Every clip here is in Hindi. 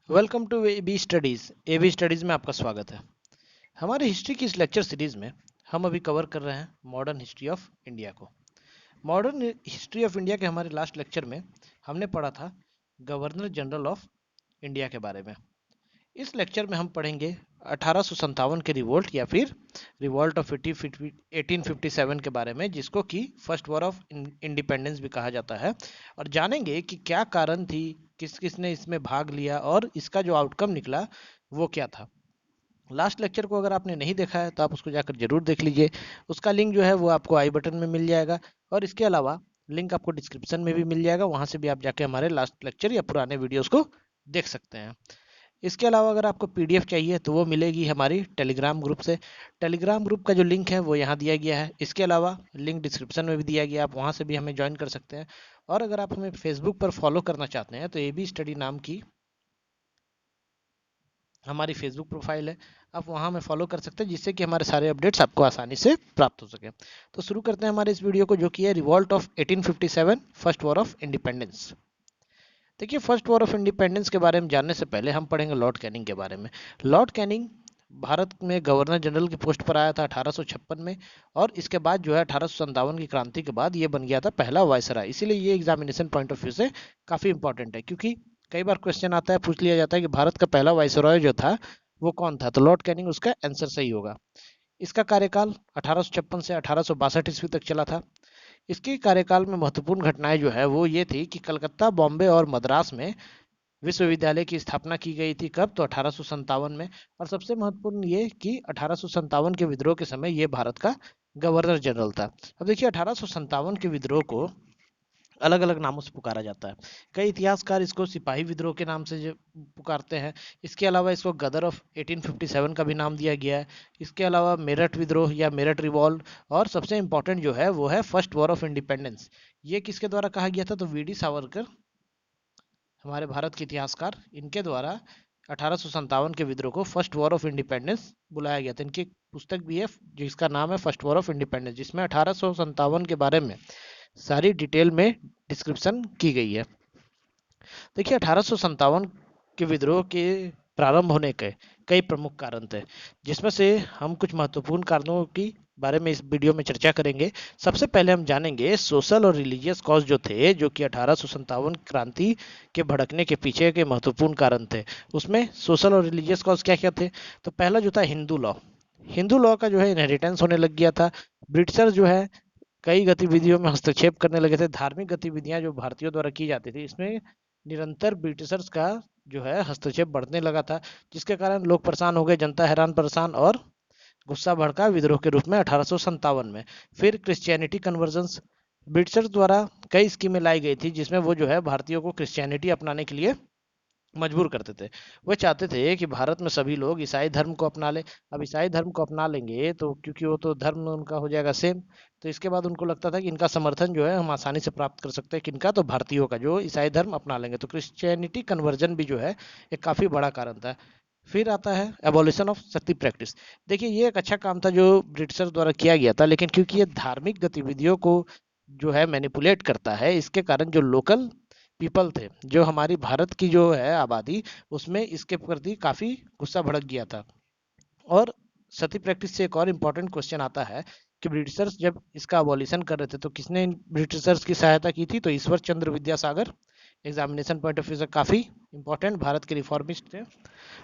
Welcome to A B studies. A B studies में आपका स्वागत है। हमारी हिस्ट्री की इस लेक्चर सीरीज़ में हम अभी कवर कर रहे हैं मॉडर्न हिस्ट्री ऑफ इंडिया को। मॉडर्न हिस्ट्री ऑफ इंडिया के हमारे लास्ट लेक्चर में हमने पढ़ा था गवर्नर जनरल ऑफ इंडिया के बारे में। इस लेक्चर में हम पढ़ेंगे 1857 के रिवोल्ट या फिर रिवोल्ट ऑफ 1857 के बारे में, जिसको कि फर्स्ट वॉर ऑफ इंडिपेंडेंस भी कहा जाता है, और जानेंगे कि क्या कारण थी, किस किस ने इसमें भाग लिया और इसका जो आउटकम निकला वो क्या था। लास्ट लेक्चर को अगर आपने नहीं देखा है तो आप उसको जाकर जरूर देख लीजिए। उसका लिंक जो है वो आपको आई बटन में मिल जाएगा, और इसके अलावा लिंक आपको डिस्क्रिप्शन में भी मिल जाएगा, वहां से भी आप जाके हमारे लास्ट लेक्चर या पुराने वीडियोस को देख सकते हैं। इसके अलावा अगर आपको पीडीएफ चाहिए तो वो मिलेगी हमारी टेलीग्राम ग्रुप से। टेलीग्राम ग्रुप का जो लिंक है वो यहाँ दिया गया है। इसके अलावा लिंक डिस्क्रिप्शन में भी दिया गया है, आप वहाँ से भी हमें ज्वाइन कर सकते हैं। और अगर आप हमें फेसबुक पर फॉलो करना चाहते हैं तो ए बी स्टडी नाम की हमारी फेसबुक प्रोफाइल है, आप वहाँ हमें फॉलो कर सकते हैं, जिससे कि हमारे सारे अपडेट्स आपको आसानी से प्राप्त हो सके। तो शुरू करते हैं हमारे इस वीडियो को, जो कि है revolt of 1857, first war of independence. देखिए, फर्स्ट वॉर ऑफ इंडिपेंडेंस के बारे में जानने से पहले हम पढ़ेंगे लॉर्ड कैनिंग के बारे में। लॉर्ड कैनिंग भारत में गवर्नर जनरल की पोस्ट पर आया था 1856 में, और इसके बाद जो है 1857 की क्रांति के बाद ये बन गया था पहला वायसराय। इसीलिए ये एग्जामिनेशन पॉइंट ऑफ व्यू से काफी इंपॉर्टेंट है, क्योंकि कई बार क्वेश्चन आता है, पूछ लिया जाता है कि भारत का पहला वायसराय जो था वो कौन था, तो लॉर्ड कैनिंग उसका आंसर सही होगा। इसका कार्यकाल 1856 से 1862 ईस्वी तक चला था। इसके कार्यकाल में महत्वपूर्ण घटनाएं जो है वो ये थी कि कलकत्ता, बॉम्बे और मद्रास में विश्वविद्यालय की स्थापना की गई थी। कब? तो 1857 में। और सबसे महत्वपूर्ण ये कि 1857 के विद्रोह के समय ये भारत का गवर्नर जनरल था। अब देखिए, 1857 के विद्रोह को अलग अलग नामों से पुकारा जाता है। कई इतिहासकार इसको सिपाही विद्रोह के नाम से पुकारते हैं। इसके अलावा इसको गदर ऑफ 1857 का भी नाम दिया गया है। इसके अलावा मेरठ विद्रोह या मेरठ रिवॉल्ट, और सबसे इंपॉर्टेंट जो है वो है फर्स्ट वॉर ऑफ इंडिपेंडेंस। ये किसके द्वारा कहा गया था? तो वी डी सावरकर, हमारे भारत के इतिहासकार, इनके द्वारा 1857 के विद्रोह को फर्स्ट वॉर ऑफ इंडिपेंडेंस बुलाया गया था। इनकी एक पुस्तक भी है जिसका नाम है फर्स्ट वॉर ऑफ इंडिपेंडेंस, जिसमें 1857 के बारे में सारी डिटेल में डिस्क्रिप्शन की गई है। देखिए, 1857 के विद्रोह के प्रारंभ होने के कई प्रमुख कारण थे, जिसमें से हम कुछ महत्वपूर्ण कारणों की बारे में इस वीडियो में चर्चा करेंगे। सबसे पहले हम जानेंगे सोशल और रिलीजियस कॉज जो थे, जो कि 1857 क्रांति के भड़कने के पीछे के महत्वपूर्ण कारण थे। उसमें सोशल और रिलीजियस कॉज क्या क्या थे? तो पहला जो था हिंदू लॉ। हिंदू लॉ का जो है इनहेरिटेंस होने लग गया था। ब्रिटिशर जो है कई गतिविधियों में हस्तक्षेप करने लगे थे। धार्मिक गतिविधियां जो भारतीयों द्वारा की जाती थी, इसमें निरंतर ब्रिटिशर्स का जो है हस्तक्षेप बढ़ने लगा था, जिसके कारण लोग परेशान हो गए, जनता हैरान परेशान, और गुस्सा भड़का विद्रोह के रूप में 1857 में। फिर क्रिश्चियनिटी कन्वर्जन्स, ब्रिटिशर्स द्वारा कई स्कीमें लाई गई थी, जिसमें वो जो है भारतीयों को क्रिश्चियनिटी अपनाने के लिए मजबूर करते थे। वो चाहते थे कि भारत में सभी लोग ईसाई धर्म को अपना ले। अब ईसाई धर्म को अपना लेंगे तो, क्योंकि वो तो धर्म उनका हो जाएगा सेम, तो इसके बाद उनको लगता था कि इनका समर्थन जो है हम आसानी से प्राप्त कर सकते हैं। किनका? तो भारतीयों का, जो ईसाई धर्म अपना लेंगे। तो क्रिश्चियनिटी कन्वर्जन भी जो है एक काफी बड़ा कारण था। फिर आता है एबोलिशन ऑफ सती प्रैक्टिस। देखिए, ये एक अच्छा काम था जो ब्रिटिशर्स द्वारा किया गया था, लेकिन क्योंकि ये धार्मिक गतिविधियों को जो है मैनिपुलेट करता है, इसके कारण जो लोकल पीपल थे, जो हमारी भारत की जो है आबादी, उसमें इसके प्रति काफी गुस्सा भड़क गया था। और सती प्रैक्टिस से एक और इम्पोर्टेंट क्वेश्चन आता है कि ब्रिटिशर्स जब इसका अबॉलिशन कर रहे थे तो किसने ब्रिटिशर्स की सहायता की थी? तो Ishwar Chandra Vidyasagar. Examination point of view से काफी इंपॉर्टेंट भारत के रिफॉर्मिस्ट थे।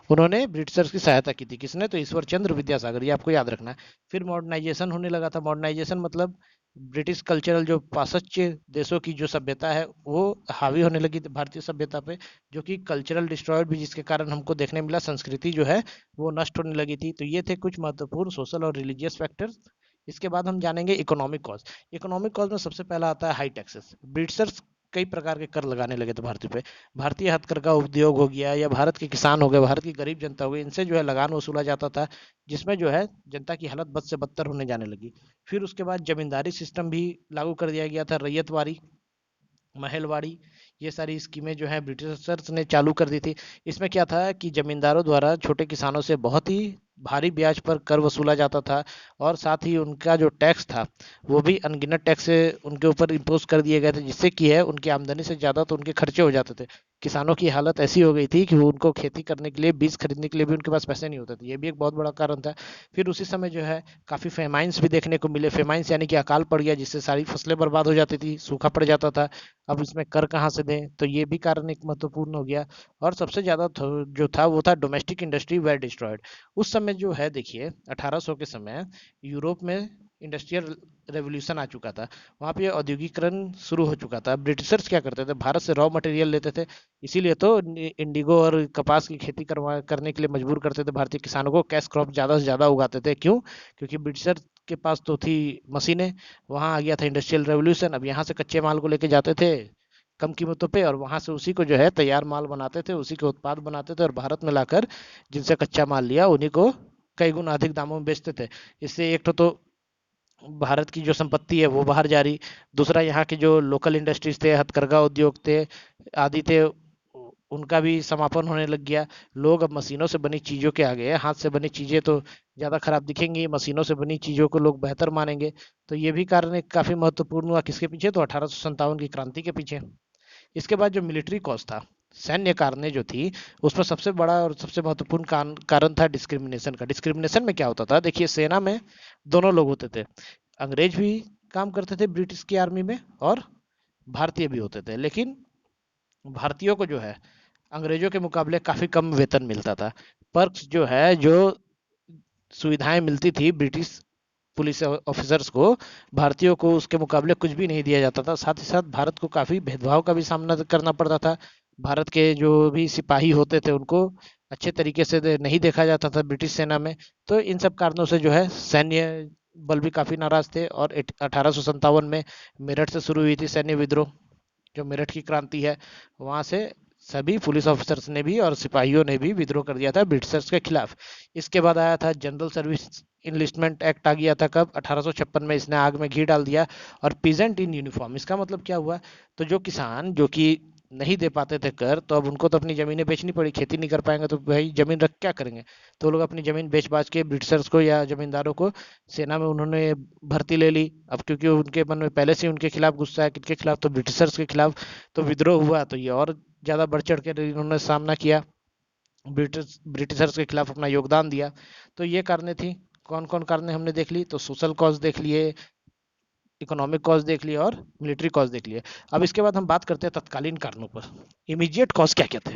उन्होंने ब्रिटिशर्स की सहायता की थी। किसने? तो ईश्वर चंद्र विद्यासागर, ये आपको याद रखना है। फिर मॉडर्नाइजेशन होने लगा था। मॉडर्नाइजेशन मतलब ब्रिटिश कल्चरल, जो पाश्चात्य देशों की जो सभ्यता है वो हावी होने लगी थी भारतीय सभ्यता पे, जो कि कल्चरल डिस्ट्रॉयड भी, जिसके कारण हमको देखने मिला संस्कृति जो है वो नष्ट होने लगी थी। तो ये थे कुछ महत्वपूर्ण सोशल और रिलीजियस फैक्टर्स। इसके बाद हम जानेंगे इकोनॉमिक कॉज। इकोनॉमिक कॉज में सबसे पहला आता है हाई टैक्सेस। ब्रिटिशर्स कई प्रकार के कर लगाने लगे थे भारतीय पे। भारतीय हथकरघा उद्योग हो गया, या भारत के किसान हो गए, भारत की गरीब जनता हो गई, इनसे जो है लगान वसूला जाता था, जिसमें जो है जनता की हालत बद से बदतर होने जाने लगी। फिर उसके बाद जमींदारी सिस्टम भी लागू कर दिया गया था। रैयतवाड़ी, महलवाड़ी, ये सारी स्कीमें जो है ब्रिटिशर्स ने चालू कर दी थी। इसमें क्या था कि जमींदारों द्वारा छोटे किसानों से बहुत ही भारी ब्याज पर कर वसूला जाता था, और साथ ही उनका जो टैक्स था वो भी अनगिनत टैक्स उनके ऊपर इम्पोज कर दिए गए थे, जिससे कि है उनकी आमदनी से ज़्यादा तो उनके खर्चे हो जाते थे। किसानों की हालत ऐसी हो गई थी कि वो उनको खेती करने के लिए बीज खरीदने के लिए भी उनके पास पैसे नहीं होते थे। ये भी एक बहुत बड़ा कारण था। फिर उसी समय जो है काफ़ी फेमाइंस भी देखने को मिले। फेमाइंस यानी कि अकाल पड़ गया, जिससे सारी फसलें बर्बाद हो जाती थी, सूखा पड़ जाता था। अब इसमें कर कहाँ से दें, तो ये भी कारण एक महत्वपूर्ण हो गया। और सबसे ज़्यादा जो था वो था डोमेस्टिक इंडस्ट्री वेर डिस्ट्रॉयड। उस समय जो है देखिए 1800 के समय यूरोप में इंडस्ट्रियल रेवोल्यूशन आ चुका था। वहाँ पे औद्योगिकरण शुरू हो चुका था। ब्रिटिशर्स क्या करते थे, भारत से रॉ मटेरियल लेते थे। इसीलिए तो इंडिगो और कपास की खेती करने के लिए मजबूर करते थे भारतीय किसानों को। कैश क्रॉप ज़्यादा से ज़्यादा उगाते थे। क्यों? क्योंकि ब्रिटिशर के पास तो थी मशीनें। वहाँ आ गया था इंडस्ट्रियल रेवोल्यूशन। अब यहाँ से कच्चे माल को लेके जाते थे कम कीमतों पे, और वहां से उसी को जो है तैयार माल बनाते थे, उसी के उत्पाद बनाते थे, और भारत में लाकर जिनसे कच्चा माल लिया उन्हीं को कई गुना अधिक दामों में बेचते थे। इससे एक तो भारत की जो संपत्ति है वो बाहर जा रही। दूसरा, यहाँ के जो लोकल इंडस्ट्रीज थे, हथकरघा उद्योग थे आदि थे, उनका भी समापन होने लग गया। लोग अब मशीनों से बनी चीजों के आ गए। हाथ से बनी चीजें तो ज्यादा खराब दिखेंगी, मशीनों से बनी चीजों को लोग बेहतर मानेंगे। तो ये भी कारण एक काफी महत्वपूर्ण हुआ। किसके पीछे? तो 1857 की क्रांति के पीछे। इसके बाद जो मिलिट्री कॉज था, सैन्य कारणें जो थी, उसमें सबसे बड़ा और सबसे महत्वपूर्ण कारण था डिस्क्रिमिनेशन का। डिस्क्रिमिनेशन में क्या होता था, देखिए सेना में दोनों लोग होते थे। अंग्रेज भी काम करते थे ब्रिटिश की आर्मी में, और भारतीय भी होते थे। लेकिन भारतीयों को जो है अंग्रेजों के मुकाबले काफी कम वेतन मिलता था। पर्क्स जो है, जो सुविधाएं मिलती थी ब्रिटिश पुलिस ऑफिसर्स को, भारतीयों को उसके मुकाबले कुछ भी नहीं दिया जाता था। साथ ही साथ भारत को काफी भेदभाव का भी सामना करना पड़ता था। भारत के जो भी सिपाही होते थे उनको अच्छे तरीके से नहीं देखा जाता था ब्रिटिश सेना में। तो इन सब कारणों से जो है सैन्य बल भी काफी नाराज थे। और 1857 में मेरठ से शुरू हुई थी सैन्य विद्रोह, जो मेरठ की क्रांति है। वहां से सभी पुलिस ऑफिसर्स ने भी और सिपाहियों ने भी विद्रोह कर दिया था ब्रिटिशर्स के खिलाफ। इसके बाद आया था जनरल सर्विस इनलिस्टमेंट एक्ट। आ गया था कब? 1856 में। इसने आग में घी डाल दिया। और पीजेंट इन यूनिफॉर्म, इसका मतलब क्या हुआ? तो जो किसान जो कि नहीं दे पाते थे कर, तो अब उनको तो अपनी जमीनें बेचनी पड़ी। खेती नहीं कर पाएंगे तो भाई जमीन रख क्या करेंगे? तो लोग अपनी जमीन बेच बाच के ब्रिटिशर्स को या जमींदारों को सेना में उन्होंने भर्ती ले ली। अब क्योंकि उनके मन में पहले से उनके खिलाफ गुस्सा है, किनके खिलाफ? तो ब्रिटिशर्स के खिलाफ। तो विद्रोह हुआ, तो ये और ज्यादा बढ़ चढ़ के इन्होंने सामना किया, ब्रिटिशर्स के खिलाफ अपना योगदान दिया। तो ये कारणें थी। कौन कौन कारण हमने देख ली? तो सोशल कॉज देख लिए, इकोनॉमिक कॉज देख लिए, और मिलिट्री कॉज देख लिए। अब इसके बाद हम बात करते हैं तत्कालीन कारणों पर। इमीडिएट कॉज क्या क्या थे?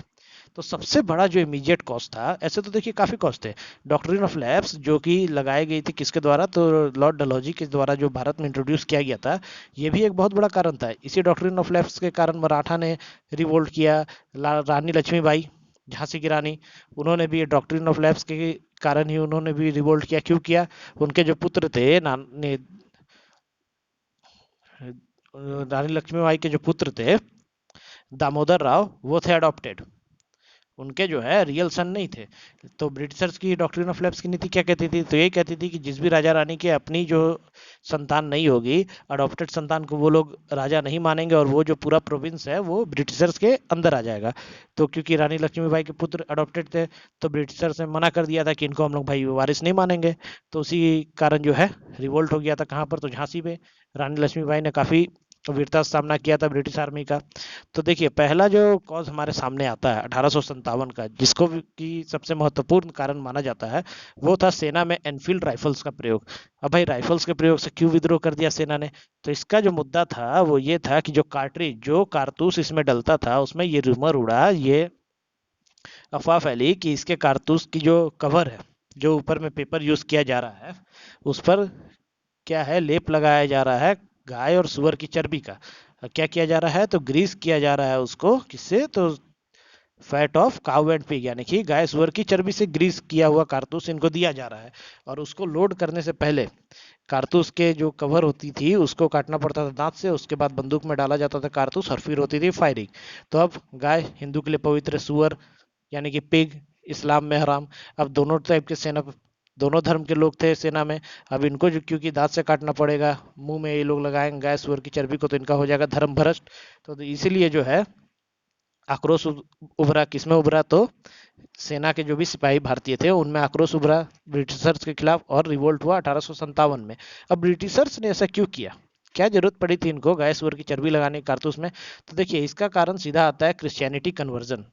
तो सबसे बड़ा जो इमीडिएट कॉज था, ऐसे तो देखिए काफी कॉज थे। डॉक्ट्रिन ऑफ लैप्स जो कि लगाई गई थी किसके द्वारा? तो लॉर्ड डलहौजी के द्वारा, जो भारत में इंट्रोड्यूस किया गया था। ये भी एक बहुत बड़ा कारण था। इसी डॉक्ट्रिन ऑफ लैप्स के कारण मराठा ने रिवोल्ट किया। रानी लक्ष्मीबाई, झांसी की रानी, उन्होंने भी डॉक्ट्रिन ऑफ लैप्स के कारण ही उन्होंने भी रिवोल्ट किया। क्यों किया? उनके जो पुत्र थे रानी लक्ष्मीबाई के जो पुत्र थे दामोदर राव, वो थे अडॉप्टेड। उनके जो है रियल सन नहीं थे। तो ब्रिटिशर्स की डॉक्ट्रिन ऑफ लैप्स की नीति क्या कहती थी? तो ये कहती थी कि जिस भी राजा रानी के अपनी जो संतान नहीं होगी, अडॉप्टेड संतान को वो लोग राजा नहीं मानेंगे, और वो जो पूरा प्रोविंस है वो ब्रिटिशर्स के अंदर आ जाएगा। तो क्योंकि रानी लक्ष्मीबाई के पुत्र अडॉप्टेड थे, तो ब्रिटिशर्स ने मना कर दिया था कि इनको हम लोग भाई वारिस नहीं मानेंगे। तो उसी कारण जो है रिवोल्ट हो गया था। कहाँ पर? तो झांसी में। रानी लक्ष्मीबाई ने काफी वीरता से सामना किया था ब्रिटिश आर्मी का। तो देखिए पहला जो कॉज हमारे सामने आता है 1857 का, जिसको कि सबसे महत्वपूर्ण कारण माना जाता है, वो था सेना में एनफील्ड राइफल्स का प्रयोग। अब भाई राइफल्स के प्रयोग से क्यों विद्रोह कर दिया सेना ने? तो इसका जो मुद्दा था वो ये था कि जो कार्ट्रिज, जो कारतूस इसमें डलता था, उसमें ये रूमर उड़ा, ये अफवाह फैली कि इसके कारतूस की जो कवर है, जो ऊपर में पेपर यूज किया जा रहा है, उस पर क्या है, लेप लगाया जा रहा है गाय और सुअर की चर्बी का। क्या किया जा रहा है? तो ग्रीस किया जा रहा है उसको। किससे? तो fat of cow and pig, यानी कि गाय सुअर की चर्बी से ग्रीस किया हुआ कारतूस इनको दिया जा रहा है। और उसको लोड करने से पहले कारतूस के जो कवर होती थी उसको काटना पड़ता था दांत से। उसके बाद बंदूक में डाला जाता था कारतूस, और फिर होती थी फायरिंग। तो अब गाय हिंदू के लिए पवित्र, सुअर यानी कि पिग इस्लाम में हराम। अब दोनों टाइप के सेना, दोनों धर्म के लोग थे सेना में। अब इनको जो क्योंकि दांत से काटना पड़ेगा, मुंह में ये लोग लगाएंगे गाय सुअर की चर्बी को, तो इनका हो जाएगा धर्म भ्रष्ट। तो इसीलिए जो है आक्रोश उभरा। किसमें उभरा? तो सेना के जो भी सिपाही भारतीय थे उनमें आक्रोश उभरा ब्रिटिशर्स के खिलाफ, और रिवोल्ट हुआ 1857 में। अब ब्रिटिशर्स ने ऐसा क्यों किया? क्या जरूरत पड़ी थी इनको गाय सुअर की चर्बी लगाने कारतूस में? तो देखिए इसका कारण सीधा आता है क्रिश्चियनिटी कन्वर्जन।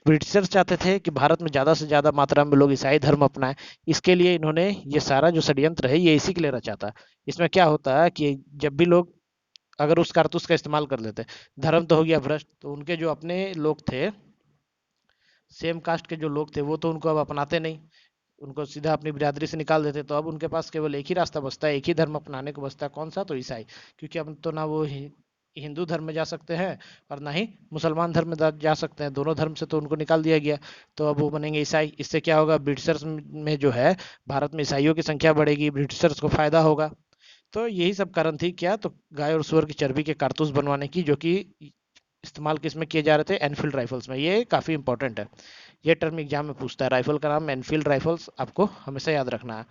ब्रिटिशर्स चाहते थे कि भारत में ज़्यादा से ज़्यादा मात्रा में लोग ईसाई धर्म अपनाएं। इसके लिए इन्होंने ये सारा जो षड्यंत्र है ये इसी के लिए रचा था। इसमें क्या होता है कि जब भी लोग अगर उस कारतूस का इस्तेमाल कर लेते, धर्म तो हो गया भ्रष्ट, तो उनके जो अपने लोग थे, सेम कास्ट के जो लोग थे, वो तो उनको अब अपनाते नहीं, उनको सीधा अपनी बिरादरी से निकाल देते। तो अब उनके पास केवल एक ही रास्ता बचता है, एक ही धर्म अपनाने को बचता है, कौन सा? तो ईसाई। क्योंकि अब तो ना वो हिंदू धर्म में जा सकते हैं और ना ही मुसलमान धर्म में जा सकते हैं, दोनों धर्म से तो उनको निकाल दिया गया। तो अब वो बनेंगे ईसाई। इससे क्या होगा, ब्रिटिशर्स में जो है भारत में ईसाइयों की संख्या बढ़ेगी, ब्रिटिशर्स को फायदा होगा। तो यही सब कारण थी क्या, तो गाय और सुअर की चर्बी के कारतूस बनवाने की, जो कि इस्तेमाल किस में किए जा रहे थे? एनफील्ड राइफल्स में। ये काफ़ी इंपॉर्टेंट है, ये टर्म एग्जाम में पूछता है। राइफल का नाम एनफील्ड राइफल्स, आपको हमेशा याद रखना है।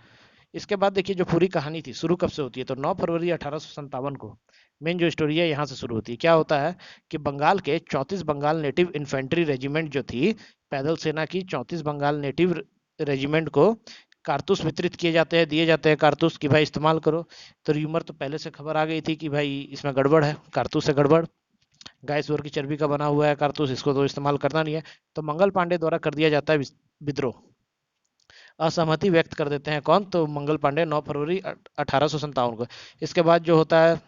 इसके बाद देखिए जो पूरी कहानी थी शुरू कब से होती है, तो 9 फरवरी 1857 को मेन जो स्टोरी है यहाँ से शुरू होती है। क्या होता है कि बंगाल के 34 बंगाल नेटिव इन्फेंट्री रेजिमेंट जो थी, पैदल सेना की 34 बंगाल नेटिव रेजिमेंट को कारतूस वितरित किए जाते हैं, दिए जाते हैं कारतूस कि भाई इस्तेमाल करो। तो र्यूमर तो पहले से खबर आ गई थी कि भाई इसमें गड़बड़ है, कारतूस से गड़बड़, गाय सुअर की चर्बी का बना हुआ है कारतूस, इसको तो इस्तेमाल करना नहीं है। तो मंगल पांडे द्वारा कर दिया जाता है विद्रोह। असहमति व्यक्त कर देते हैं कौन? तो मंगल पांडे 9 फरवरी 1857 को। इसके बाद जो होता है,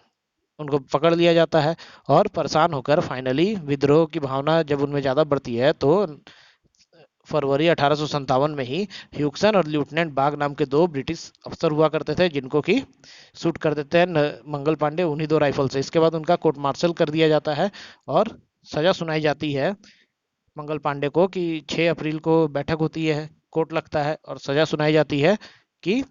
उनको पकड़ लिया जाता है और परेशान होकर फाइनली विद्रोह की भावना जब उनमें ज़्यादा बढ़ती है, तो फरवरी 1857 में ही ह्यूक्सन और लेफ्टिनेंट बाग नाम के दो ब्रिटिश अफसर हुआ करते थे, जिनको कि शूट कर देते हैं मंगल पांडे उन्हीं दो राइफल से। इसके बाद उनका कोर्ट मार्शल कर दिया जाता है और सजा सुनाई जाती है मंगल पांडे को कि 6 अप्रैल को बैठक होती है, कोर्ट लगता है और सजा सुनाई जाती है कि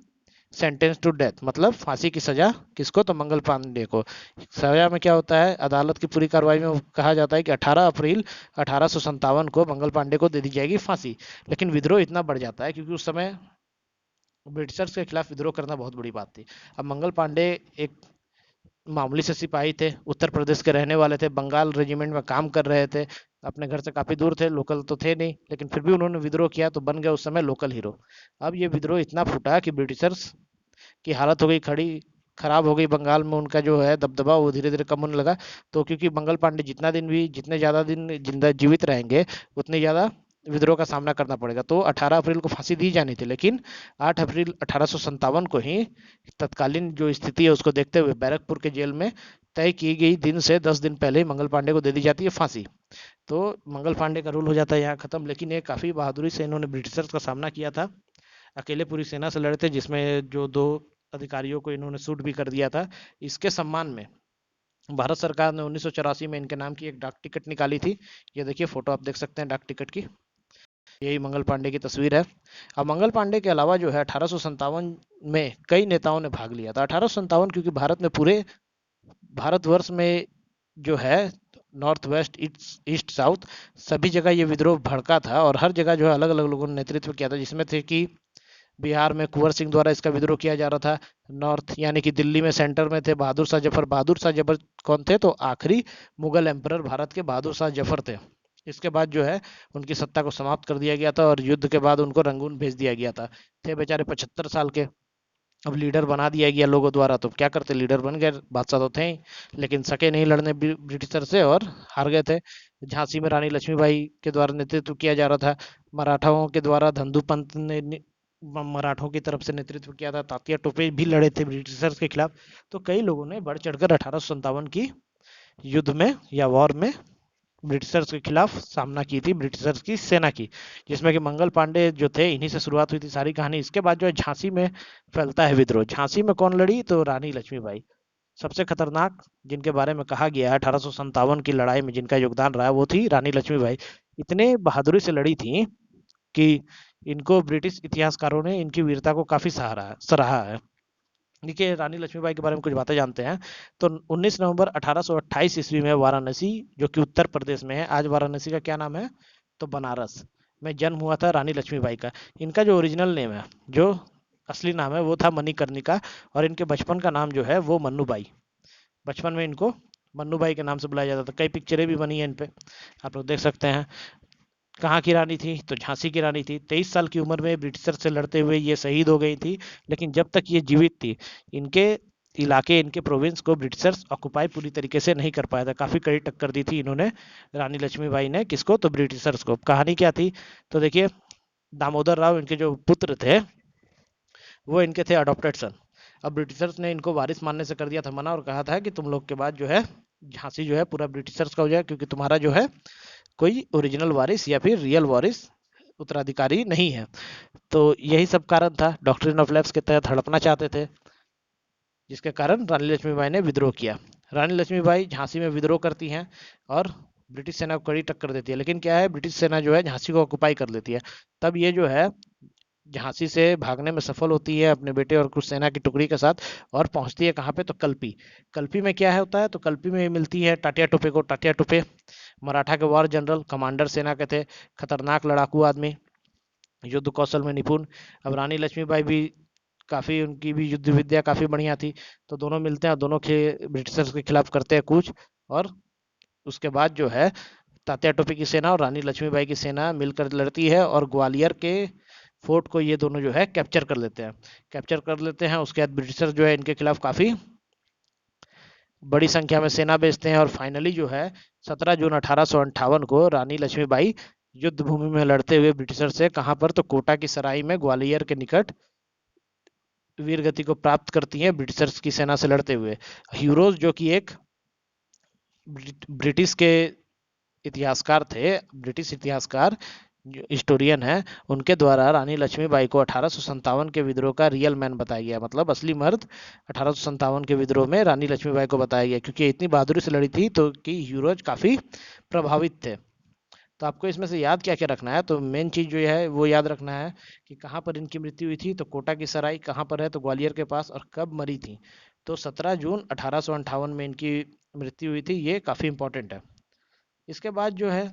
सेंटेंस टू डेथ, मतलब फांसी की सजा। किसको? तो मंगल पांडे को। सजा में क्या होता है, अदालत की पूरी कार्रवाई में कहा जाता है कि 18 अप्रैल 1857 को मंगल पांडे को दे दी जाएगी फांसी। लेकिन विद्रोह इतना बढ़ जाता है क्योंकि उस समय ब्रिटिशर्स के खिलाफ विद्रोह करना बहुत बड़ी बात थी। अब मंगल पांडे एक मामूली से सिपाही थे, उत्तर प्रदेश के रहने वाले थे, बंगाल रेजिमेंट में काम कर रहे थे, अपने घर से काफी दूर थे, लोकल तो थे नहीं, लेकिन फिर भी उन्होंने विद्रोह किया तो बन गए उस समय लोकल हीरो। अब ये विद्रोह इतना फूटा कि ब्रिटिशर्स की हालत हो गई खड़ी खराब हो गई, बंगाल में उनका जो है दबदबा वो धीरे धीरे कम होने लगा। तो क्योंकि मंगल पांडे जितने ज्यादा दिन जिंदा जीवित रहेंगे, उतने ज्यादा विद्रोह का सामना करना पड़ेगा। तो 18 अप्रैल को फांसी दी जानी थी, लेकिन 8 अप्रैल 1857 को ही तत्कालीन जो स्थिति है उसको देखते हुए बैरकपुर के जेल में तय की गई दिन से 10 दिन पहले ही मंगल पांडे को दे दी जाती है फांसी। तो मंगल पांडे का रूल हो जाता है यहाँ खत्म। लेकिन ये काफी बहादुरी से इन्होंने ब्रिटिशर्स का सामना किया था, अकेले पूरी सेना से लड़े थे, जिसमें जो दो अधिकारियों को इन्होंने शूट भी कर दिया था। इसके सम्मान में भारत सरकार ने 1984 में इनके नाम की एक डाक टिकट निकाली थी। ये देखिए फोटो आप देख सकते हैं डाक टिकट की, यही मंगल पांडे की तस्वीर है। अब मंगल पांडे के अलावा जो है 1857 में कई नेताओं ने भाग लिया था। 1857 क्योंकि भारत में पूरे भारतवर्ष में जो है नॉर्थ वेस्ट ईस्ट साउथ सभी जगह ये विद्रोह भड़का था और हर जगह जो है अलग अलग लोगों ने नेतृत्व किया था, जिसमें थे कि बिहार में कुंवर सिंह द्वारा इसका विद्रोह किया जा रहा था। नॉर्थ यानी कि दिल्ली में सेंटर में थे बहादुर शाह जफर। बहादुर शाह जफर कौन थे? तो आखिरी मुगल एम्परर भारत के बहादुर शाह जफर थे। इसके बाद जो है उनकी सत्ता को समाप्त कर दिया गया था और युद्ध के बाद उनको रंगून भेज दिया गया था। थे बेचारे 75 साल के, अब लीडर बना दिया गया लोगों द्वारा, तो क्या करते, लीडर बन गए, बादशाह तो थे ही, लेकिन सके नहीं लड़ने ब्रिटिशर से और हार गए थे। झांसी में रानी लक्ष्मीबाई के द्वारा नेतृत्व किया जा रहा था, मराठाओं के द्वारा धंधु पंत ने मराठों की तरफ से नेतृत्व किया था, तात्या टोपे भी लड़े थे ब्रिटिशर्स के खिलाफ। तो कई लोगों ने बढ़ चढ़कर 1857 की युद्ध में या वॉर में ब्रिटिशर्स के खिलाफ सामना की थी, ब्रिटिशर्स की सेना की, जिसमें कि मंगल पांडे जो थे, इन्हीं से शुरुआत हुई थी सारी कहानी। इसके बाद जो है झांसी में फैलता है विद्रोह। झांसी में कौन लड़ी? तो रानी लक्ष्मीबाई। सबसे खतरनाक जिनके बारे में कहा गया है 1857 की लड़ाई में जिनका योगदान रहा, वो थी रानी लक्ष्मीबाई। इतने बहादुरी से लड़ी थी कि इनको ब्रिटिश इतिहासकारों ने इनकी वीरता को काफी सराहा है। देखिए रानी लक्ष्मीबाई के बारे में कुछ बातें जानते हैं। तो 19 नवंबर 1828 ईस्वी में वाराणसी, जो कि उत्तर प्रदेश में है, आज वाराणसी का क्या नाम है? तो बनारस में जन्म हुआ था रानी लक्ष्मीबाई का। इनका जो ओरिजिनल नेम है, जो असली नाम है, वो था मणिकर्णिका, और इनके बचपन का नाम जो है वो मन्नूबाई। बचपन में इनको मन्नूबाई के नाम से बुलाया जाता था। कई पिक्चरें भी बनी हैं इन पे, आप लोग देख सकते हैं। कहाँ की रानी थी? तो झांसी की रानी थी। 23 साल की उम्र में ब्रिटिशर से लड़ते हुए ये शहीद हो गई थी, लेकिन जब तक ये जीवित थी, इनके इलाके, इनके प्रोविंस को ब्रिटिशर्स ऑक्युपाई पूरी तरीके से नहीं कर पाया था। काफी कड़ी टक्कर दी थी इन्होंने, रानी लक्ष्मीबाई ने, किसको, तो ब्रिटिशर्स को। कहानी क्या थी, तो देखिए, दामोदर राव इनके जो पुत्र थे वो इनके थे अडॉप्टेड सन। अब ब्रिटिशर्स ने इनको वारिस मानने से कर दिया था मना, और कहा था कि तुम लोग के बाद जो है झांसी जो है पूरा ब्रिटिशर्स का हो जाए, क्योंकि तुम्हारा जो है कोई ओरिजिनल वारिस या फिर रियल वारिस उत्तराधिकारी नहीं है। तो यही सब कारण था, डॉक्ट्रिन ऑफ लैप्स के तहत हड़पना चाहते थे, जिसके कारण रानी लक्ष्मीबाई ने विद्रोह किया। रानी लक्ष्मीबाई झांसी में विद्रोह करती हैं और ब्रिटिश सेना को कड़ी टक्कर देती है। लेकिन क्या है, ब्रिटिश सेना जो है झांसी को ऑक्युपाई कर लेती है। तब ये जो है झांसी से भागने में सफल होती है अपने बेटे और कुछ सेना की टुकड़ी के साथ, और पहुंचती है कहाँ पे, तो कल्पी। कल्पी में क्या है होता है, तो कल्पी में मिलती है टाटिया टोपे को। टाटिया टोपे मराठा के वॉर जनरल, कमांडर सेना के थे, खतरनाक लड़ाकू आदमी, युद्ध कौशल में निपुण। अब रानी लक्ष्मीबाई भी काफ़ी, उनकी भी युद्ध विद्या काफ़ी बढ़िया थी। तो दोनों मिलते हैं और दोनों के ब्रिटिशर्स के खिलाफ करते हैं कूच। और उसके बाद जो है तात्या टोपे की सेना और रानी लक्ष्मीबाई की सेना मिलकर लड़ती है, और ग्वालियर के फोर्ट को ये दोनों जो है कैप्चर कर लेते हैं। कैप्चर कर लेते हैं, उसके बाद ब्रिटिशर्स जो है इनके खिलाफ काफ़ी बड़ी संख्या में सेना भेजते हैं, और फाइनली जो है 17 जून 1858 को रानी लक्ष्मीबाई युद्ध भूमि में लड़ते हुए ब्रिटिशर से, कहां पर, तो कोटा की सराय में, ग्वालियर के निकट, वीर गति को प्राप्त करती हैं ब्रिटिशर्स की सेना से लड़ते हुए। ह्यूरोज जो कि एक ब्रिटिश के इतिहासकार थे, ब्रिटिश इतिहासकार जो हिस्टोरियन है, उनके द्वारा रानी लक्ष्मीबाई को 1857 के विद्रोह का रियल मैन बताया गया, मतलब असली मर्द 1857 के विद्रोह में रानी लक्ष्मीबाई को बताया गया, क्योंकि इतनी बहादुरी से लड़ी थी तो कि ह्यूरोज काफी प्रभावित थे। तो आपको इसमें से याद क्या क्या रखना है, तो मेन चीज जो है वो याद रखना है कि कहाँ पर इनकी मृत्यु हुई थी, तो कोटा की सराय कहाँ पर है, तो ग्वालियर के पास, और कब मरी थी, तो 17 जून 1858 में इनकी मृत्यु हुई थी। ये काफी इंपॉर्टेंट है। इसके बाद जो है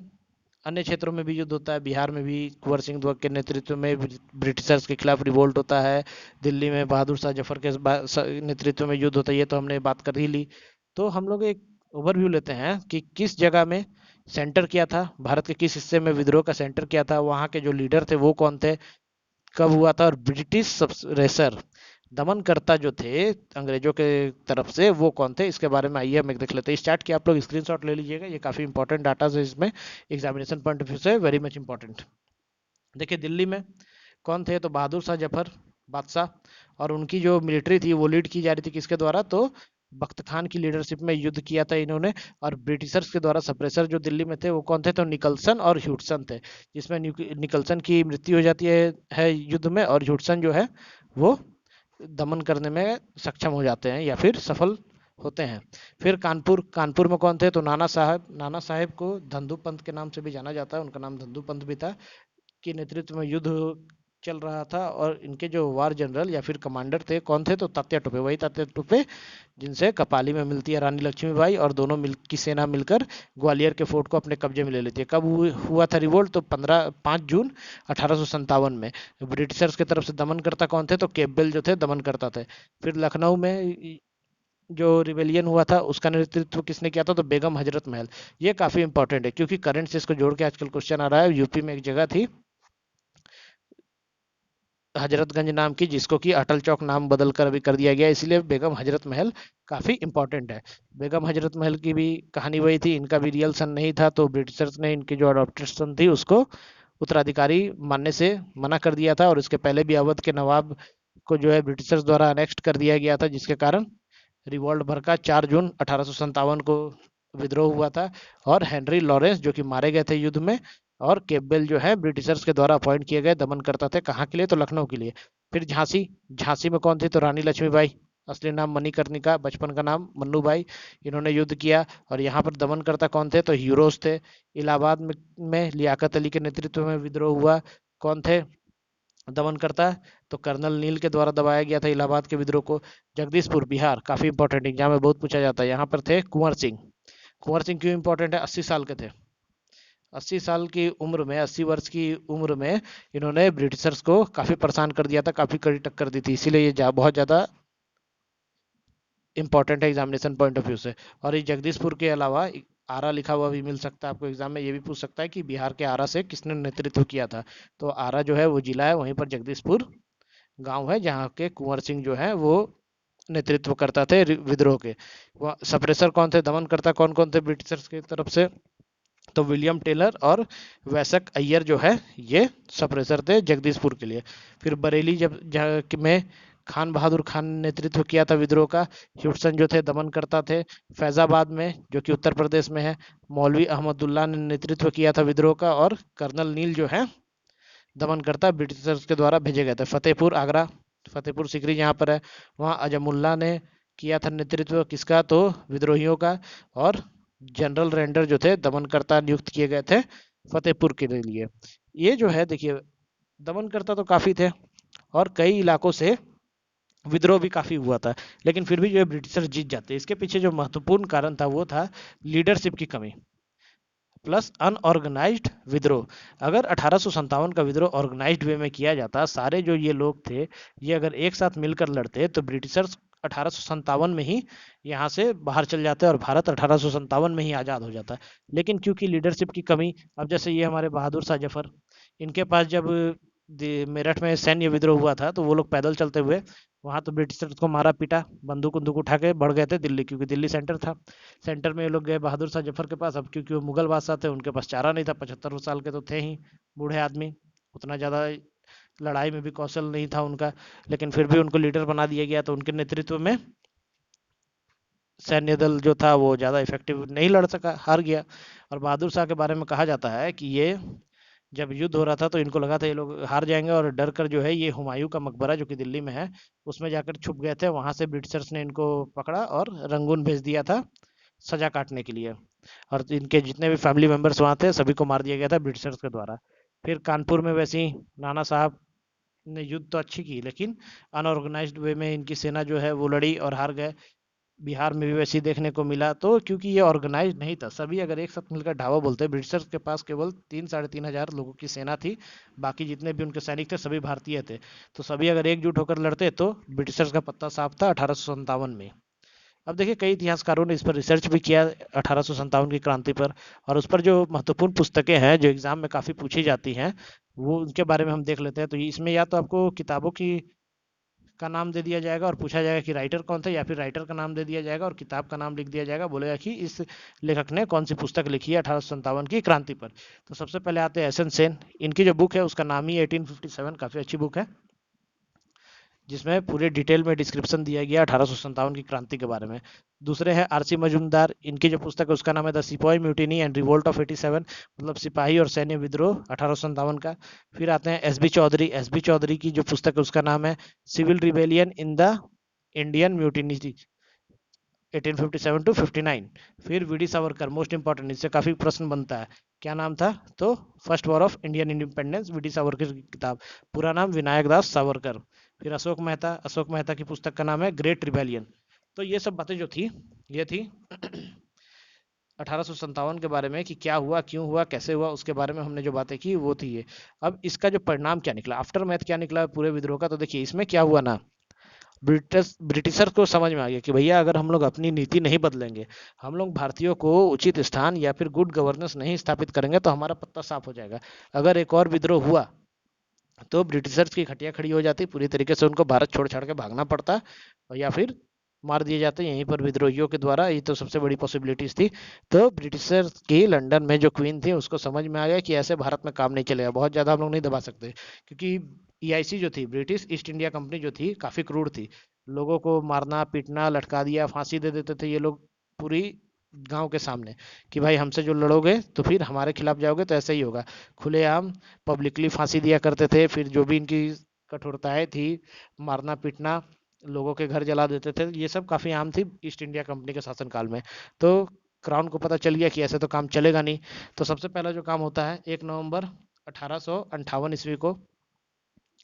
अन्य क्षेत्रों में भी युद्ध होता है। बिहार में भी कुंवर सिंह ध्रुव के नेतृत्व में ब्रिटिशर्स के खिलाफ रिवोल्ट होता है। दिल्ली में बहादुर शाह जफर के नेतृत्व में युद्ध होता है, ये तो हमने बात कर ही ली। तो हम लोग एक ओवरव्यू लेते हैं कि किस जगह में सेंटर किया था, भारत के किस हिस्से में विद्रोह का सेंटर किया था, वहाँ के जो लीडर थे वो कौन थे, कब हुआ था, और ब्रिटिश सब्रेसर, दमनकर्ता जो थे अंग्रेजों के तरफ से, वो कौन थे, इसके बारे में आइए हम एक देख लेते हैं। इस चार्ट की आप लोग स्क्रीनशॉट ले लीजिएगा, ये काफी इंपॉर्टेंट डाटा है इसमें, एग्जामिनेशन पॉइंट ऑफ व्यू से वेरी मच इंपॉर्टेंट। देखिए दिल्ली में कौन थे, तो बहादुर शाह जफर बादशाह, और उनकी जो मिलिट्री थी वो लीड की जा रही थी किसके द्वारा, तो बख्त खान की लीडरशिप में युद्ध किया था इन्होंने। और ब्रिटिशर्स के द्वारा सप्रेसर जो दिल्ली में थे वो कौन थे, तो निकलसन और ह्यूडसन थे, जिसमें निकलसन की मृत्यु हो जाती है युद्ध में, और ह्यूडसन जो है वो दमन करने में सक्षम हो जाते हैं या फिर सफल होते हैं। फिर कानपुर, कानपुर में कौन थे, तो नाना साहब, नाना साहेब को धंधु पंत के नाम से भी जाना जाता है, उनका नाम धंधु पंत भी था, के नेतृत्व में युद्ध चल रहा था। और इनके जो वार जनरल या फिर कमांडर थे कौन थे, तो तात्या टोपे, वही तात्या टोपे जिनसे कपाली में मिलती है रानी लक्ष्मीबाई, और दोनों मिल की सेना मिलकर ग्वालियर के फोर्ट को अपने कब्जे में ले लेती है। कब हुआ था रिवोल्ट, तो 5 जून 1857 में। ब्रिटिशर्स की तरफ से दमनकर्ता कौन थे, तो केम्पबेल जो थे दमनकर्ता थे। फिर लखनऊ में जो रिवेलियन हुआ था उसका नेतृत्व किसने किया था, तो बेगम हजरत महल। ये काफी इंपॉर्टेंट है क्योंकि करंट से इसको जोड़ के आजकल क्वेश्चन आ रहा है। यूपी में एक जगह थी हजरतगंज नाम की, जिसको कि अटल चौक नाम बदल कर अभी कर दिया गया, इसलिए बेगम हजरत महल काफी इंपॉर्टेंट है। बेगम हजरत महल की भी कहानी वही थी, इनका भी रियल सन नहीं था, तो ब्रिटिशर्स ने इनकी जो अडॉप्टेड सन थी उसको उत्तराधिकारी मानने से मना कर दिया था। और इसके पहले भी अवध के नवाब को जो है ब्रिटिशर्स द्वारा अनेक्स्ट कर दिया गया था, जिसके कारण रिवॉल्ट भर का 4 जून 1857 को विद्रोह हुआ था। और हेनरी लॉरेंस जो कि मारे गए थे युद्ध में, और केम्पबेल जो है ब्रिटिशर्स के द्वारा अपॉइंट किए गए दमन करता थे, कहाँ के लिए, तो लखनऊ के लिए। फिर झांसी, झांसी में कौन थी, तो रानी लक्ष्मीबाई, असली नाम मणिकर्णिका, बचपन का नाम मन्नू बाई, इन्होंने युद्ध किया। और यहाँ पर दमनकर्ता कौन थे, तो हीरोज थे। इलाहाबाद में लियाकत अली के नेतृत्व में विद्रोह हुआ, कौन थे दमन करता है, तो कर्नल नील के द्वारा दबाया गया था इलाहाबाद के विद्रोह को। जगदीशपुर बिहार, काफी इंपॉर्टेंट, एग्जाम में बहुत पूछा जाता है, यहाँ पर थे कुंवर सिंह। कुंवर सिंह क्यों इंपॉर्टेंट है, 80 साल के थे। 80 साल की उम्र में, 80 वर्ष की उम्र में इन्होंने ब्रिटिशर्स को काफी परेशान कर दिया था, काफी कड़ी टक्कर दी थी, इसीलिए ये बहुत ज्यादा इंपॉर्टेंट है एग्जामिनेशन पॉइंट ऑफ व्यू से। और ये जगदीशपुर के अलावा आरा लिखा हुआ भी मिल सकता है आपको एग्जाम में, ये भी पूछ सकता है कि बिहार के आरा से किसने नेतृत्व किया था। तो आरा जो है वो जिला है, वहीं पर जगदीशपुर गांव है जहाँ के कुंवर सिंह जो है वो नेतृत्व करता थे विद्रोह के। वह सप्रेसर कौन थे, दमनकर्ता कौन कौन थे ब्रिटिशर्स की तरफ से, तो विलियम टेलर और वैसक अय्यर जो है ये सप्रेसर थे जगदीशपुर के लिए। फिर बरेली में खान बहादुर खान ने नेतृत्व किया था विद्रोह का। ह्यूडसन जो थे दमनकर्ता थे। फैजाबाद में जो कि उत्तर प्रदेश में है, मौलवी अहमदुल्ला ने नेतृत्व किया था विद्रोह का। और कर्नल नील जो है दमनकर्ता ब्रिटिशर्स के द्वारा भेजे गए थे। फतेहपुर आगरा, फतेहपुर सीकरी यहाँ पर है, वहाँ अजमुल्ला ने किया था नेतृत्व किसका, तो विद्रोहियों का। और जनरल रेंडर जो थे दमनकर्ता नियुक्त किए गए थे फतेहपुर के लिए। ये जो है देखिए, दमनकर्ता तो काफी थे और कई इलाकों से विद्रोह भी काफी हुआ था, लेकिन फिर भी जो है ब्रिटिशर्स जीत जाते। इसके पीछे जो महत्वपूर्ण कारण था वो था लीडरशिप की कमी प्लस अनऑर्गेनाइज्ड विद्रोह। अगर 1857 का विद्रोह ऑर्गेनाइज्ड वे में किया जाता, सारे जो ये लोग थे ये अगर एक साथ मिलकर लड़ते, तो ब्रिटिशर्स 1857 में ही यहाँ से बाहर चल जाते और भारत 1857 में ही आज़ाद हो जाता। लेकिन क्योंकि लीडरशिप की कमी, अब जैसे ये हमारे बहादुर शाह जफर, इनके पास जब मेरठ में सैन्य विद्रोह हुआ था तो वो लोग पैदल चलते हुए वहां तो ब्रिटिशर्स को मारा पीटा, बंदूक बंदूक उठा के बढ़ गए थे दिल्ली, क्योंकि दिल्ली सेंटर था। सेंटर में ये लोग गए बहादुर शाह जफर के पास। अब क्योंकि वो मुगल बादशाह थे, उनके पास चारा नहीं था, 75 साल के तो थे ही बूढ़े आदमी, उतना ज़्यादा लड़ाई में भी कौशल नहीं था उनका। लेकिन फिर भी उनको लीडर बना दिया गया, तो उनके नेतृत्व में सैन्य दल जो था वो ज़्यादा इफेक्टिव नहीं लड़ सका, हार गया। और बहादुर शाह के बारे में कहा जाता है कि ये जब युद्ध हो रहा था तो इनको लगा था ये लोग हार जाएंगे, और डर कर जो है ये हुमायूं का मकबरा जो कि दिल्ली में है उसमें जाकर छुप गए थे। वहां से ब्रिटिशर्स ने इनको पकड़ा और रंगून भेज दिया था सजा काटने के लिए। और इनके जितने भी फैमिली मेंबर्स वहां थे सभी को मार दिया गया था ब्रिटिशर्स के द्वारा। फिर कानपुर में वैसे ही नाना साहब ने युद्ध तो अच्छी की, लेकिन अनऑर्गेनाइज्ड वे में इनकी सेना जो है वो लड़ी और हार गए। बिहार में भी वैसे ही देखने को मिला। तो क्योंकि ये ऑर्गेनाइज नहीं था, सभी अगर एक साथ मिलकर ढाबा बोलते, ब्रिटिशर्स के पास केवल 3 साढ़े 3 हजार लोगों की सेना थी, बाकी जितने भी उनके सैनिक थे सभी भारतीय थे। तो सभी अगर एकजुट होकर लड़ते तो ब्रिटिशर्स का पत्ता साफ था 1857 में। अब देखिए कई इतिहासकारों ने इस पर रिसर्च भी किया 1857 की क्रांति पर, और उस पर जो महत्वपूर्ण पुस्तकें हैं जो एग्जाम में काफ़ी पूछी जाती हैं वो उनके बारे में हम देख लेते हैं। तो इसमें या तो आपको किताबों की का नाम दे दिया जाएगा और पूछा जाएगा कि राइटर कौन थे, या फिर राइटर का नाम दे दिया जाएगा और किताब का नाम लिख दिया जाएगा, बोलेगा कि इस लेखक ने कौन सी पुस्तक लिखी है 1857 की क्रांति पर। तो सबसे पहले आते हैं एस एन सेन। इनकी जो बुक है उसका नाम ही 1857, काफ़ी अच्छी बुक है जिसमें पूरे डिटेल में डिस्क्रिप्शन दिया गया 1857 की क्रांति के बारे में। दूसरे हैं आरसी मजूमदार, इनकी जो पुस्तक है उसका नाम है द सिपाही म्यूटिनी एंड रिवोल्ट ऑफ 87, मतलब सिपाही और सैन्य विद्रोह 1857 का। फिर आते हैं S B Chaudhuri. S B Chaudhuri की जो पुस्तक है उसका नाम है civil rebellion in the Indian mutiny 1857 to 59। फिर V D Savarkar, most important, इससे काफी प्रश्न बनता है, क्या नाम था, तो first war of Indian independence, V D Savarkar की किताब, पूरा नाम विनायक दास सावरकर। फिर अशोक मेहता, अशोक मेहता की पुस्तक का नाम है ग्रेट रिबेलियन। तो ये सब बातें जो थी ये थी 1857 के बारे में कि क्या हुआ, क्यों हुआ, कैसे हुआ, उसके बारे में हमने जो बातें की वो थी ये। अब इसका जो परिणाम क्या निकला, आफ्टर मैथ क्या निकला पूरे विद्रोह का, तो देखिए इसमें क्या हुआ ना, ब्रिटिशर को समझ में आ गया कि भैया अगर हम लोग अपनी नीति नहीं बदलेंगे, हम लोग भारतीयों को उचित स्थान या फिर गुड गवर्नेंस नहीं स्थापित करेंगे तो हमारा पत्ता साफ हो जाएगा। अगर एक और विद्रोह हुआ तो ब्रिटिशर्स की खटिया खड़ी हो जाती, पूरी तरीके से उनको भारत छोड़ छाड़ के भागना पड़ता, और या फिर मार दिए जाते यहीं पर विद्रोहियों के द्वारा। ये तो सबसे बड़ी पॉसिबिलिटीज थी। तो ब्रिटिशर्स की लंदन में जो क्वीन थी उसको समझ में आ गया कि ऐसे भारत में काम नहीं चलेगा, बहुत ज़्यादा हम लोग नहीं दबा सकते, क्योंकि ईआईसी जो थी, ब्रिटिश ईस्ट इंडिया कंपनी जो थी, काफ़ी क्रूर थी। लोगों को मारना पीटना, लटका दिया, फांसी दे देते थे ये लोग पूरी गांव के सामने, कि भाई हमसे जो लड़ोगे तो फिर हमारे खिलाफ जाओगे तो ऐसा ही होगा। खुलेआम पब्लिकली फांसी दिया करते थे। फिर जो भी इनकी कठोरताएं थी, मारना पीटना, लोगों के घर जला देते थे, ये सब काफ़ी आम थी ईस्ट इंडिया कंपनी के शासनकाल में। तो क्राउन को पता चल गया कि ऐसे तो काम चलेगा नहीं। तो सबसे पहला जो काम होता है 1 नवंबर 1858 ईस्वी को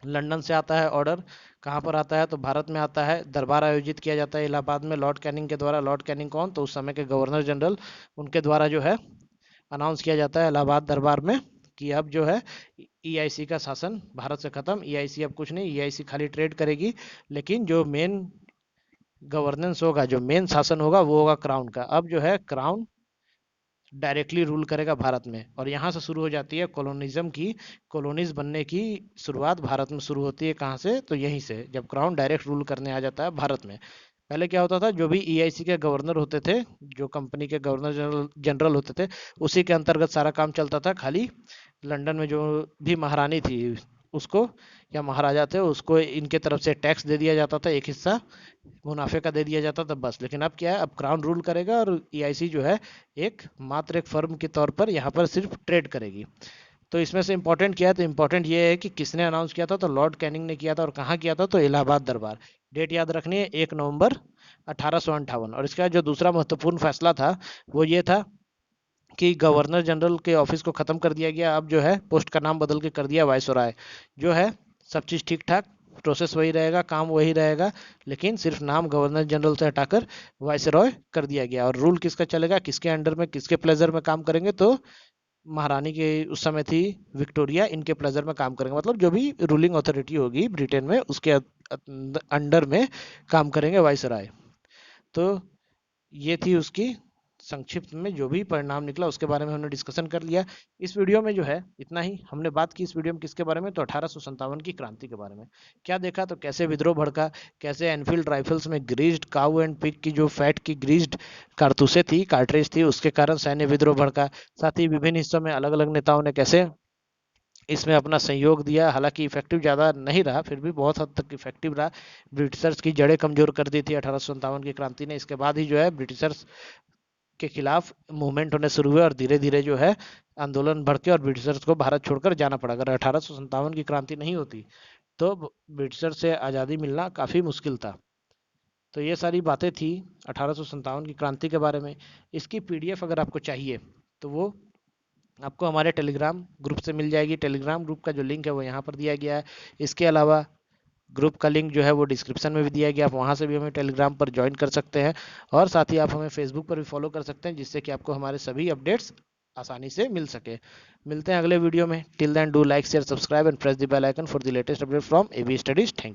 लंदन से आता है ऑर्डर। कहाँ पर आता है, तो भारत में आता है। दरबार आयोजित किया जाता है इलाहाबाद में लॉर्ड कैनिंग के द्वारा। लॉर्ड कैनिंग कौन, तो उस समय के गवर्नर जनरल, उनके द्वारा जो है अनाउंस किया जाता है इलाहाबाद दरबार में कि अब जो है ईआईसी का शासन भारत से खत्म। ईआईसी अब कुछ नहीं, ईआईसी खाली ट्रेड करेगी, लेकिन जो मेन गवर्नेंस होगा, जो मेन शासन होगा वो होगा क्राउन का। अब जो है क्राउन डायरेक्टली रूल करेगा भारत में, और यहाँ से शुरू हो जाती है कॉलोनिज्म की, कॉलोनीज बनने की शुरुआत भारत में शुरू होती है। कहाँ से, तो यहीं से, जब क्राउन डायरेक्ट रूल करने आ जाता है भारत में। पहले क्या होता था, जो भी ईआईसी के गवर्नर होते थे, जो कंपनी के गवर्नर जनरल जनरल होते थे, उसी के अंतर्गत सारा काम चलता था। खाली लंदन में जो भी महारानी थी उसको, या महाराजा थे उसको, इनके तरफ से टैक्स दे दिया जाता था, एक हिस्सा मुनाफे का दे दिया जाता था बस। लेकिन अब क्या है, अब क्राउन रूल करेगा और ईआईसी जो है एक मात्र एक फर्म के तौर पर यहाँ पर सिर्फ ट्रेड करेगी। तो इसमें से इम्पोर्टेंट क्या है, तो इम्पोर्टेंट ये है कि किसने अनाउंस किया था, तो लॉर्ड कैनिंग ने किया था। और कहाँ किया था, तो इलाहाबाद दरबार। डेट याद रखनी है, 1 नवंबर 1858। और इसका जो दूसरा महत्वपूर्ण फैसला था वो ये था कि गवर्नर जनरल के ऑफिस को खत्म कर दिया गया। अब जो है पोस्ट का नाम बदल के कर दिया वायसराय। जो है सब चीज़ ठीक ठाक, प्रोसेस वही रहेगा, काम वही रहेगा, लेकिन सिर्फ नाम गवर्नर जनरल से हटाकर वायसरॉय कर दिया गया। और रूल किसका चलेगा, किसके अंडर में, किसके प्लेजर में काम करेंगे, तो महारानी के उस समय थी विक्टोरिया, इनके प्लेजर में काम करेंगे। मतलब जो भी रूलिंग अथॉरिटी होगी ब्रिटेन में उसके अंडर में काम करेंगे वायसराय। तो ये थी उसकी संक्षिप्त में जो भी परिणाम निकला उसके बारे में हमने डिस्कशन कर लिया। इस वीडियो में जो है इतना ही हमने बात की। इस वीडियो में किसके बारे में, तो 1857 की क्रांति के बारे में क्या देखा, तो कैसे विद्रोह भड़का, कैसे एनफील्ड राइफल्स में ग्रीज्ड काऊ एंड पिग की जो फैट की ग्रीज्ड कारतूसें थी, कार्ट्रिज थी, उसके कारण सैन्य विद्रोह भड़का। साथ ही विभिन्न हिस्सों में अलग अलग नेताओं ने कैसे इसमें अपना सहयोग दिया। हालांकि इफेक्टिव ज़्यादा नहीं रहा, फिर भी बहुत हद तक इफेक्टिव रहा। ब्रिटिशर्स की जड़ें कमजोर कर दी थी 1857 की क्रांति ने। इसके बाद ही जो है ब्रिटिशर्स के खिलाफ मूवमेंट होने शुरू हुए और धीरे धीरे जो है आंदोलन भड़के और ब्रिटिशर्स को भारत छोड़कर जाना पड़ा। अगर 1857 की क्रांति नहीं होती तो ब्रिटिशर्स से आज़ादी मिलना काफ़ी मुश्किल था। तो ये सारी बातें थी 1857 की क्रांति के बारे में। इसकी पीडीएफ अगर आपको चाहिए तो वो आपको हमारे टेलीग्राम ग्रुप से मिल जाएगी। टेलीग्राम ग्रुप का जो लिंक है वो यहाँ पर दिया गया है। इसके अलावा ग्रुप का लिंक जो है वो डिस्क्रिप्शन में भी दिया गया, आप वहाँ से भी हमें टेलीग्राम पर ज्वाइन कर सकते हैं। और साथ ही आप हमें फेसबुक पर भी फॉलो कर सकते हैं, जिससे कि आपको हमारे सभी अपडेट्स आसानी से मिल सके। मिलते हैं अगले वीडियो में। Till then do like share subscribe and press the bell icon for the latest update from AB studies. Thank you.